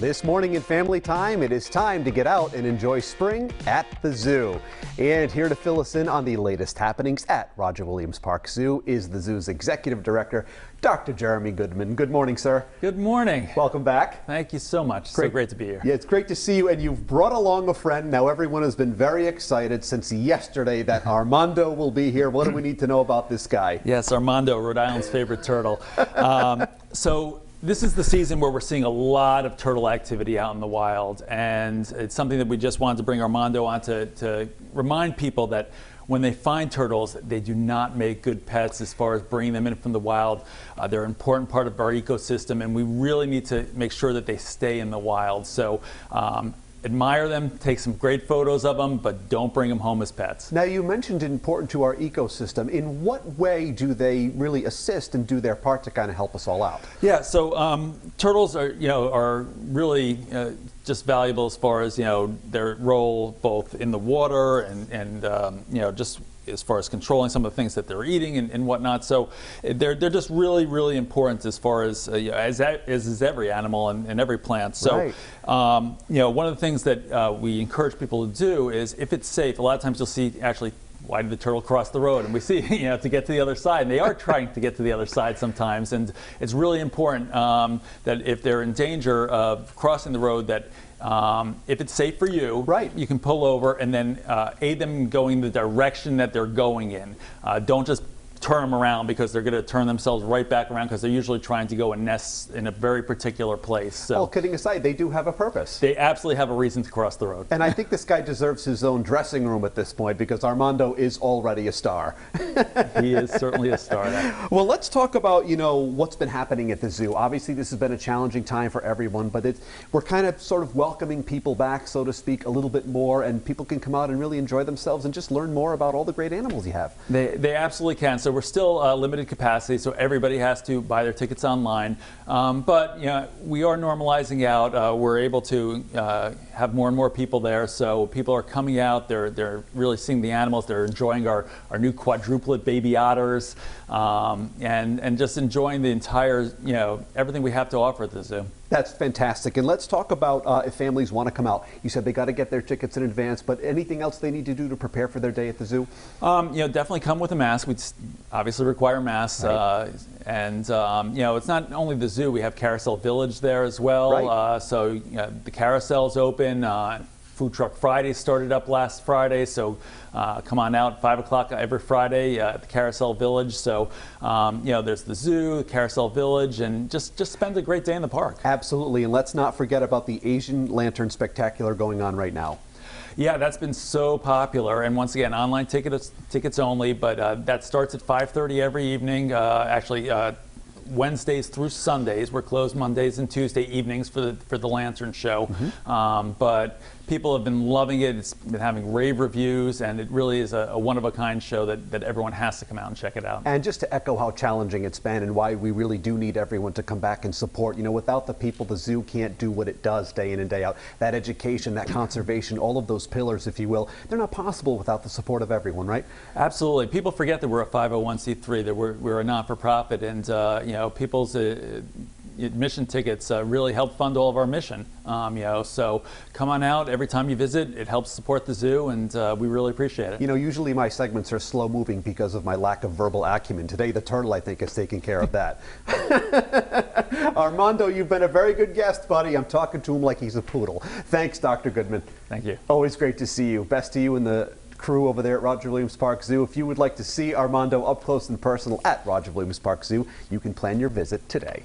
This morning in Family Time, it is time to get out and enjoy spring at the zoo. And here to fill us in on the latest happenings at Roger Williams Park Zoo is the zoo's executive director, Dr. Jeremy Goodman. Good morning, sir. Good morning. Welcome back. Thank you so much. So great to be here. Yeah, it's great to see you, and you've brought along a friend. Now everyone has been very excited since yesterday that Armando will be here. What do we need to know about this guy? Yes, Armando, Rhode Island's favorite turtle. So this is the season where we're seeing a lot of turtle activity out in the wild, and it's something that we just wanted to bring Armando on to remind people that when they find turtles, they do not make good pets as far as bringing them in from the wild. They're an important part of our ecosystem, and we really need to make sure that they stay in the wild. So admire them, take some great photos of them, but don't bring them home as pets. Now, you mentioned important to our ecosystem. In what way do they really assist and do their part to kind of help us all out? Yeah, so turtles are really just valuable as far as their role both in the water and just as far as controlling some of the things that they're eating and whatnot. So they're just really, really important as far as is every animal and every plant. So right. One of the things that we encourage people to do is, if it's safe, a lot of times you'll see actually, why did the turtle cross the road? And we see, to get to the other side. And they are trying to get to the other side sometimes. And it's really important that if they're in danger of crossing the road, that if it's safe for you, right, you can pull over and then aid them in going the direction that they're going in. Don't just turn them around, because they're going to turn themselves right back around, because they're usually trying to go and nest in a very particular place. So, well, kidding aside, they do have a purpose. They absolutely have a reason to cross the road. And I think this guy deserves his own dressing room at this point, because Armando is already a star. He is certainly a star. Well, let's talk about, what's been happening at the zoo. Obviously, this has been a challenging time for everyone, but we're kind of sort of welcoming people back, so to speak, a little bit more, and people can come out and really enjoy themselves and just learn more about all the great animals you have. They absolutely can. So we're still limited capacity, so everybody has to buy their tickets online. But we are normalizing out. We're able to have more and more people there, so people are coming out. They're really seeing the animals. They're enjoying our new quadruplet baby otters, and just enjoying the entire everything we have to offer at the zoo. That's fantastic. And let's talk about if families want to come out. You said they got to get their tickets in advance, but anything else they need to do to prepare for their day at the zoo? Definitely come with a mask. We obviously require masks. Right. It's not only the zoo. We have Carousel Village there as well. Right. So the carousel's open. Food Truck Friday started up last Friday, so come on out 5 o'clock every Friday at the Carousel Village. So there's the zoo, the Carousel Village, and just spend a great day in the park. Absolutely, and let's not forget about the Asian Lantern Spectacular going on right now. Yeah, that's been so popular, and once again, online tickets only, but that starts at 5:30 every evening. Wednesdays through Sundays. We're closed Mondays and Tuesday evenings for the Lantern Show. Mm-hmm. But people have been loving it. It's been having rave reviews, and it really is a one-of-a-kind show that everyone has to come out and check it out. And just to echo how challenging it's been and why we really do need everyone to come back and support. Without the people, the zoo can't do what it does day in and day out. That education, that conservation, all of those pillars, if you will, they're not possible without the support of everyone, right? Absolutely. People forget that we're a 501c3, that we're a not-for-profit, and people's admission tickets really help fund all of our mission. So come on out every time you visit. It helps support the zoo, and we really appreciate it. Usually my segments are slow moving because of my lack of verbal acumen. Today the turtle, I think, is taking care of that. Armando, you've been a very good guest, buddy. I'm talking to him like he's a poodle. Thanks, Dr. Goodman. Thank you. Always great to see you. Best to you and the crew over there at Roger Williams Park Zoo. If you would like to see Armando up close and personal at Roger Williams Park Zoo, you can plan your visit today.